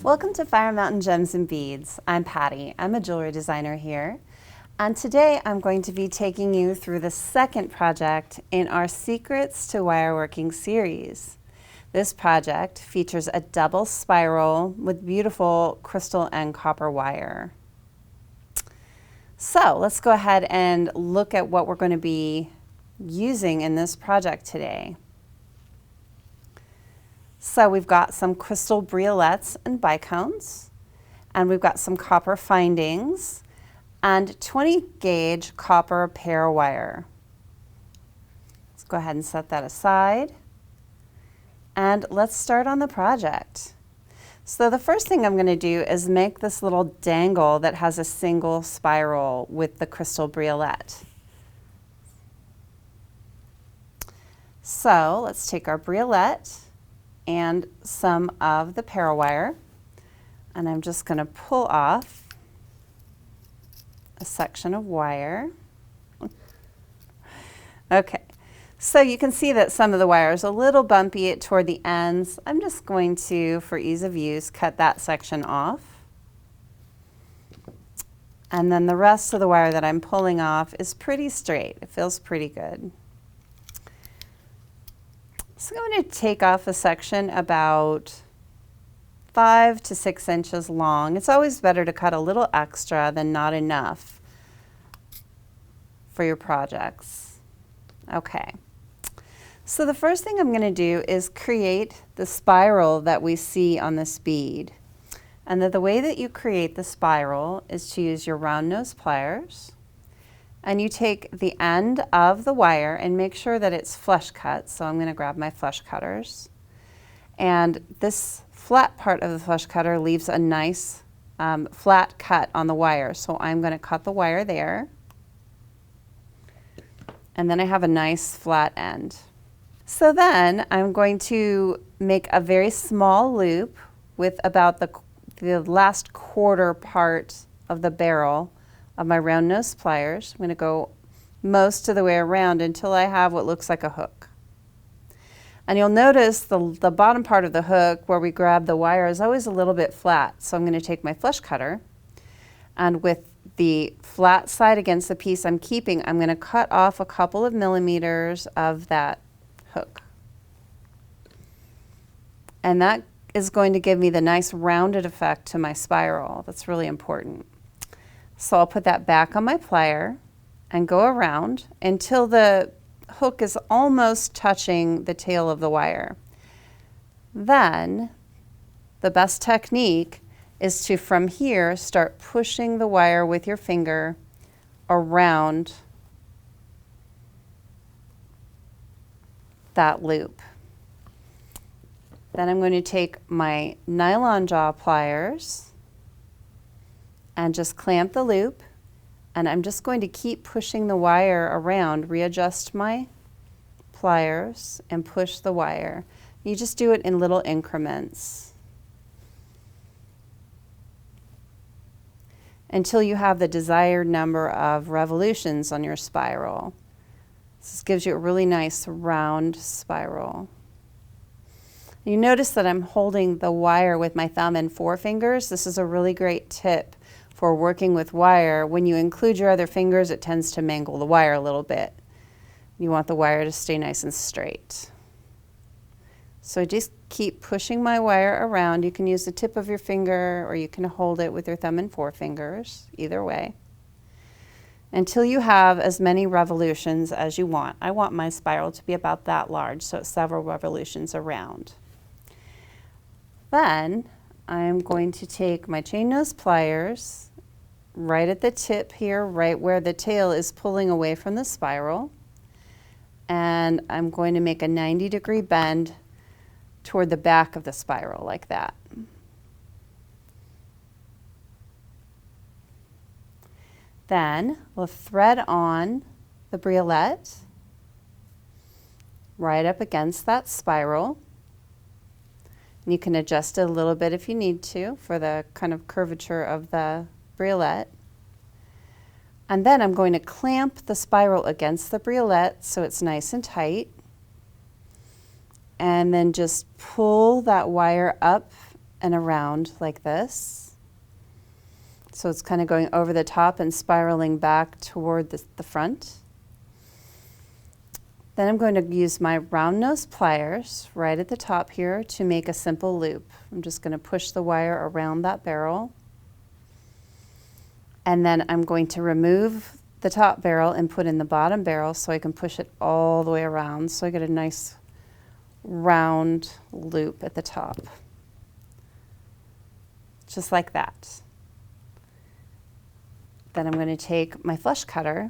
Welcome to Fire Mountain Gems and Beads. I'm Patti. I'm a jewelry designer here. And today I'm going to be taking you through the second project in our Secrets to Wireworking series. This project features a double spiral with beautiful crystal and copper wire. So let's go ahead and look at what we're going to be using in this project today. So we've got some crystal briolettes and bicones, and we've got some copper findings and 20 gauge copper pair wire. Let's go ahead and set that aside. And let's start on the project. So the first thing I'm going to do is make this little dangle that has a single spiral with the crystal briolette. So let's take our briolette and some of the parawire, and I'm just going to pull off a section of wire. Okay, so you can see that some of the wire is a little bumpy toward the ends. I'm just going to, for ease of use, cut that section off. And then the rest of the wire that I'm pulling off is pretty straight. It feels pretty good. So I'm going to take off a section about 5 to 6 inches long. It's always better to cut a little extra than not enough for your projects. Okay, so the first thing I'm going to do is create the spiral that we see on this bead. And the way that you create the spiral is to use your round nose pliers. And you take the end of the wire and make sure that it's flush cut. So I'm going to grab my flush cutters. And this flat part of the flush cutter leaves a nice flat cut on the wire. So I'm going to cut the wire there. And then I have a nice flat end. So then I'm going to make a very small loop with about the last quarter part of the barrel of my round nose pliers. I'm going to go most of the way around until I have what looks like a hook. And you'll notice the bottom part of the hook where we grab the wire is always a little bit flat. So I'm going to take my flush cutter, and with the flat side against the piece I'm keeping, I'm going to cut off a couple of millimeters of that hook. And that is going to give me the nice rounded effect to my spiral. That's really important. So I'll put that back on my plier and go around until the hook is almost touching the tail of the wire. Then the best technique is to, from here, start pushing the wire with your finger around that loop. Then I'm going to take my nylon jaw pliers and just clamp the loop, and I'm just going to keep pushing the wire around, readjust my pliers and push the wire. You just do it in little increments until you have the desired number of revolutions on your spiral. This gives you a really nice round spiral. You notice that I'm holding the wire with my thumb and forefingers. This is a really great tip for working with wire. When you include your other fingers, it tends to mangle the wire a little bit. You want the wire to stay nice and straight. So just keep pushing my wire around. You can use the tip of your finger, or you can hold it with your thumb and forefingers, either way, until you have as many revolutions as you want. I want my spiral to be about that large, so it's several revolutions around. Then I'm going to take my chain nose pliers right at the tip here, right where the tail is pulling away from the spiral, and I'm going to make a 90-degree bend toward the back of the spiral like that. Then we'll thread on the briolette right up against that spiral. And you can adjust it a little bit if you need to for the kind of curvature of the briolette. And then I'm going to clamp the spiral against the briolette so it's nice and tight. And then just pull that wire up and around like this. So it's kind of going over the top and spiraling back toward the front. Then I'm going to use my round nose pliers right at the top here to make a simple loop. I'm just going to push the wire around that barrel. And then I'm going to remove the top barrel and put in the bottom barrel so I can push it all the way around so I get a nice round loop at the top. Just like that. Then I'm going to take my flush cutter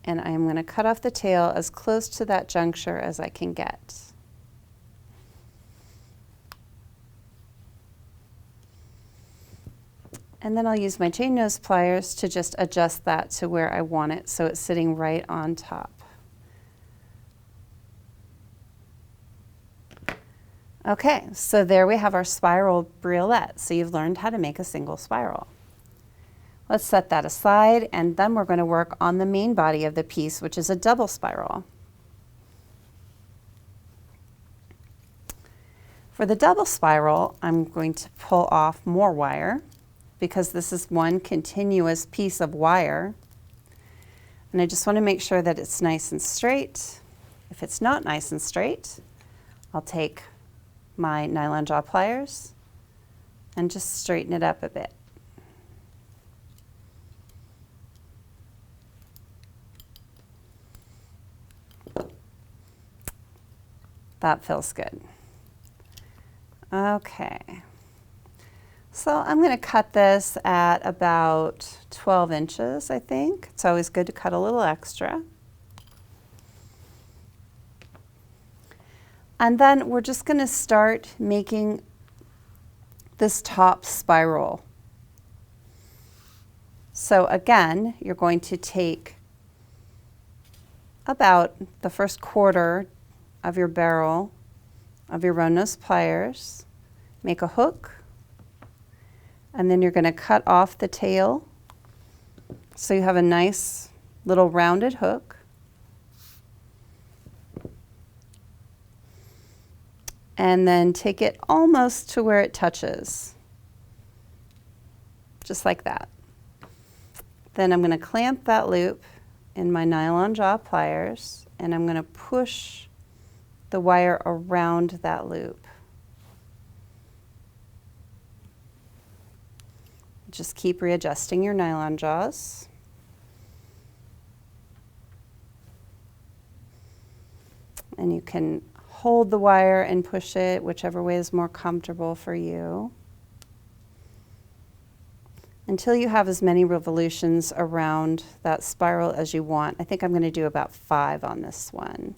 and I'm going to cut off the tail as close to that juncture as I can get. And then I'll use my chain nose pliers to just adjust that to where I want it so it's sitting right on top. Okay, so there we have our spiral briolette. So you've learned how to make a single spiral. Let's set that aside, and then we're going to work on the main body of the piece, which is a double spiral. For the double spiral, I'm going to pull off more wire because this is one continuous piece of wire. And I just want to make sure that it's nice and straight. If it's not nice and straight, I'll take my nylon jaw pliers and just straighten it up a bit. That feels good. Okay, so I'm going to cut this at about 12 inches, I think. It's always good to cut a little extra. And then we're just going to start making this top spiral. So again, you're going to take about the first quarter of your barrel of your round nose pliers, make a hook, and then you're going to cut off the tail so you have a nice little rounded hook. And then take it almost to where it touches, just like that. Then I'm going to clamp that loop in my nylon jaw pliers, and I'm going to push the wire around that loop. Just keep readjusting your nylon jaws. And you can hold the wire and push it whichever way is more comfortable for you until you have as many revolutions around that spiral as you want. I think I'm going to do about 5 on this one.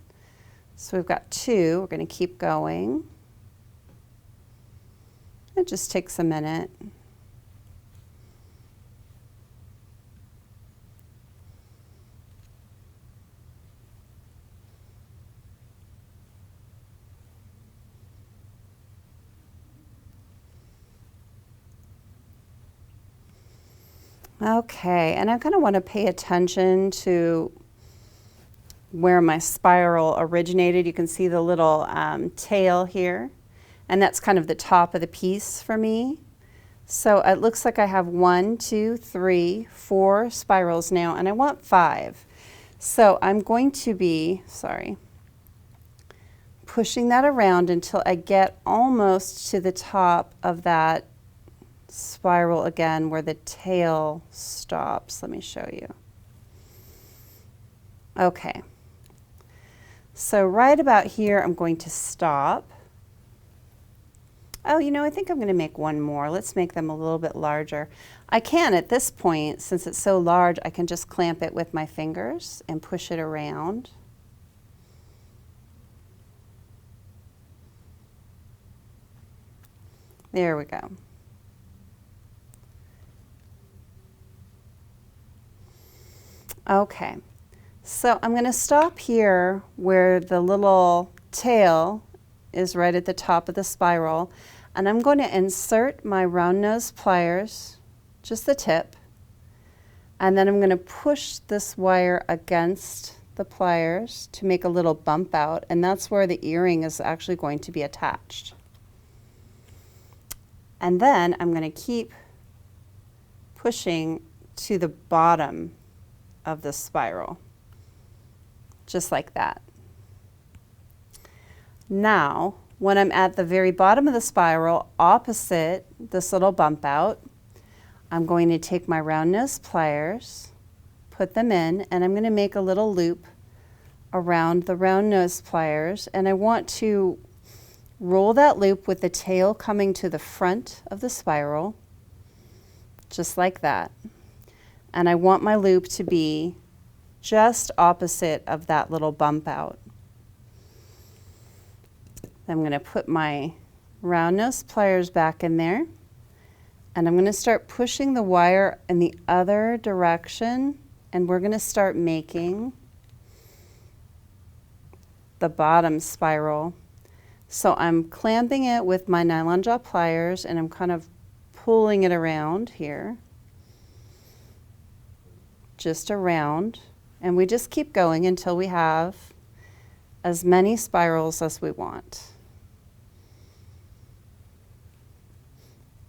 So we've got 2, we're going to keep going. It just takes a minute. Okay, and I kind of want to pay attention to where my spiral originated. You can see the little tail here, and that's kind of the top of the piece for me. So it looks like I have 1, 2, 3, 4 spirals now, and I want 5. So I'm going to be, pushing that around until I get almost to the top of that spiral again where the tail stops. Let me show you. Okay. So right about here, I'm going to stop. Oh, you know, I think I'm going to make 1 more. Let's make them a little bit larger. I can, at this point, since it's so large, I can just clamp it with my fingers and push it around. There we go. Okay. So I'm going to stop here where the little tail is right at the top of the spiral, and I'm going to insert my round nose pliers, just the tip, and then I'm going to push this wire against the pliers to make a little bump out, and that's where the earring is actually going to be attached. And then I'm going to keep pushing to the bottom of the spiral, just like that. Now, when I'm at the very bottom of the spiral, opposite this little bump out, I'm going to take my round nose pliers, put them in, and I'm going to make a little loop around the round nose pliers, and I want to roll that loop with the tail coming to the front of the spiral, just like that. And I want my loop to be just opposite of that little bump out. I'm going to put my round nose pliers back in there, and I'm going to start pushing the wire in the other direction, and we're going to start making the bottom spiral. So I'm clamping it with my nylon jaw pliers, and I'm kind of pulling it around here, just around, and we just keep going until we have as many spirals as we want.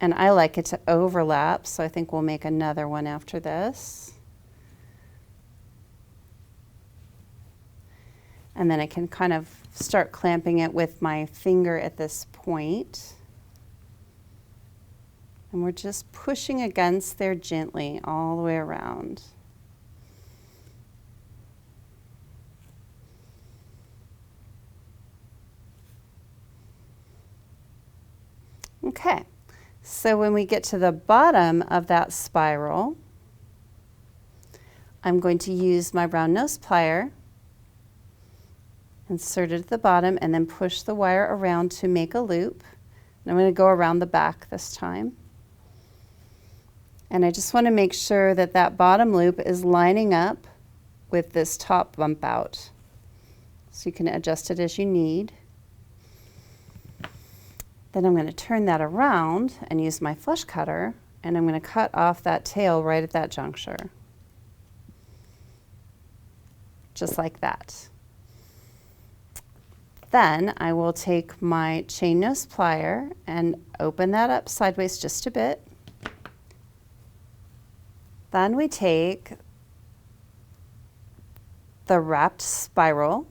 And I like it to overlap, so I think we'll make another one after this. And then I can kind of start clamping it with my finger at this point. And we're just pushing against there gently all the way around. Okay, so when we get to the bottom of that spiral, I'm going to use my round nose plier, insert it at the bottom, and then push the wire around to make a loop. And I'm going to go around the back this time. And I just want to make sure that that bottom loop is lining up with this top bump out. So you can adjust it as you need. Then I'm going to turn that around and use my flush cutter, and I'm going to cut off that tail right at that juncture. Just like that. Then I will take my chain nose plier and open that up sideways just a bit. Then we take the wrapped spiral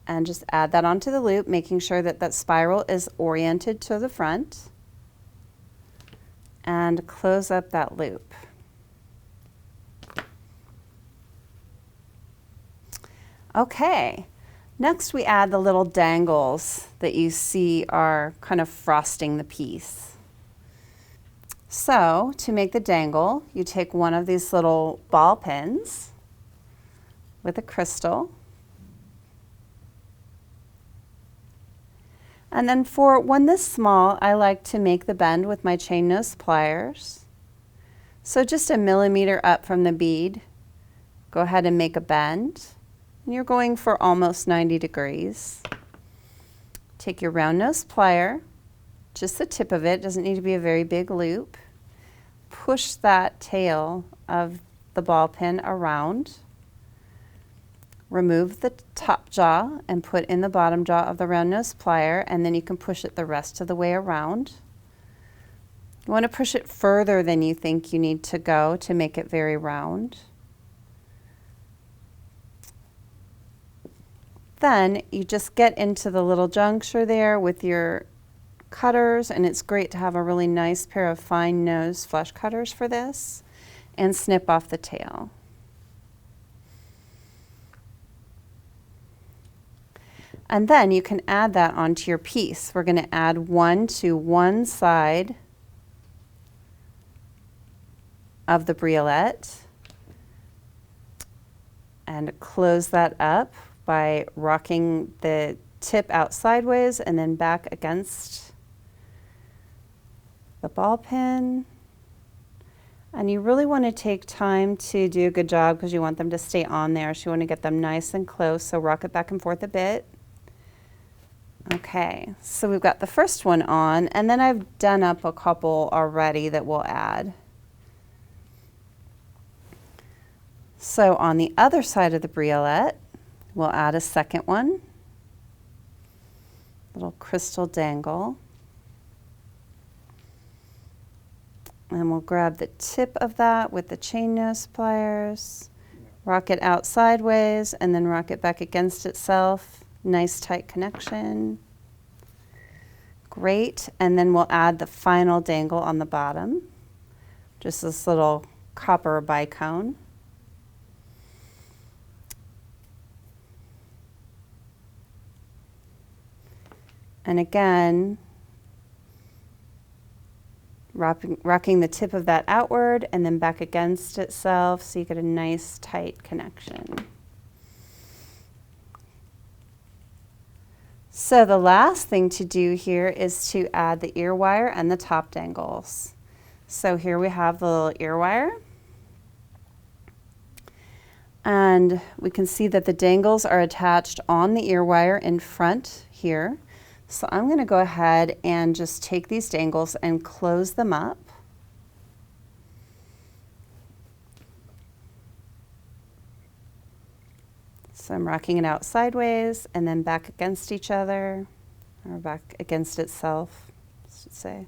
and just add that onto the loop, making sure that that spiral is oriented to the front, and close up that loop. Okay, next we add the little dangles that you see are kind of frosting the piece. So to make the dangle, you take one of these little ball pins with a crystal. And then for one this small, I like to make the bend with my chain nose pliers. So just 1 millimeter up from the bead, go ahead and make a bend. And you're going for almost 90 degrees. Take your round nose plier, just the tip of it, doesn't need to be a very big loop. Push that tail of the ball pin around. Remove the top jaw and put in the bottom jaw of the round nose plier, and then you can push it the rest of the way around. You want to push it further than you think you need to go to make it very round. Then you just get into the little juncture there with your cutters, and it's great to have a really nice pair of fine nose flush cutters for this, and snip off the tail. And then you can add that onto your piece. We're going to add one to one side of the briolette and close that up by rocking the tip out sideways and then back against the ball pin. And you really want to take time to do a good job because you want them to stay on there. So you want to get them nice and close, so rock it back and forth a bit. Okay, so we've got the first one on, and then I've done up a couple already that we'll add. So on the other side of the briolette, we'll add a second one, little crystal dangle. And we'll grab the tip of that with the chain nose pliers, rock it out sideways, and then rock it back against itself. Nice tight connection. Great. And then we'll add the final dangle on the bottom. Just this little copper bicone. And again, rocking the tip of that outward and then back against itself so you get a nice tight connection. So the last thing to do here is to add the ear wire and the top dangles. So here we have the little ear wire. And we can see that the dangles are attached on the ear wire in front here. So I'm going to go ahead and just take these dangles and close them up. So I'm rocking it out sideways and then back against each other, or back against itself, I should say.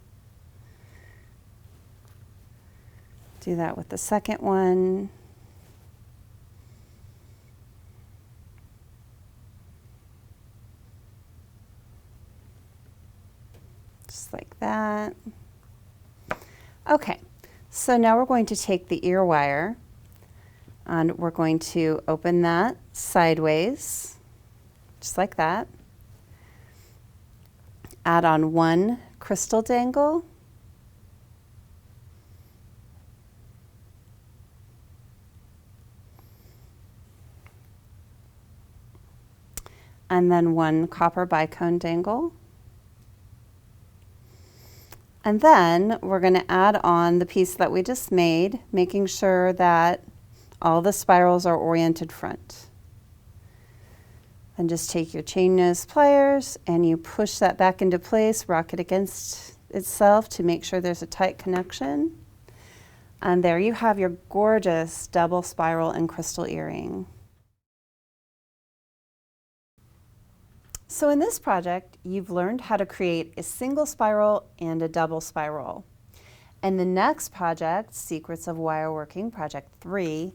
Do that with the second one. Just like that. Okay, so now we're going to take the ear wire and we're going to open that sideways, just like that. Add on one crystal dangle. And then one copper bicone dangle. And then we're going to add on the piece that we just made, making sure that all the spirals are oriented front. And just take your chain nose pliers and you push that back into place, rock it against itself to make sure there's a tight connection. And there you have your gorgeous double spiral and crystal earring. So in this project, you've learned how to create a single spiral and a double spiral. In the next project, Secrets of Wireworking, Project 3,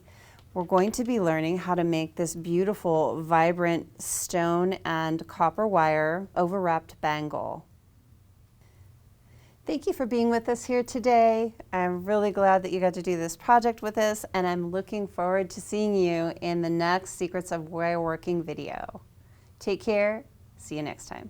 we're going to be learning how to make this beautiful, vibrant stone and copper wire overwrapped bangle. Thank you for being with us here today. I'm really glad that you got to do this project with us, and I'm looking forward to seeing you in the next Secrets of Wireworking video. Take care. See you next time.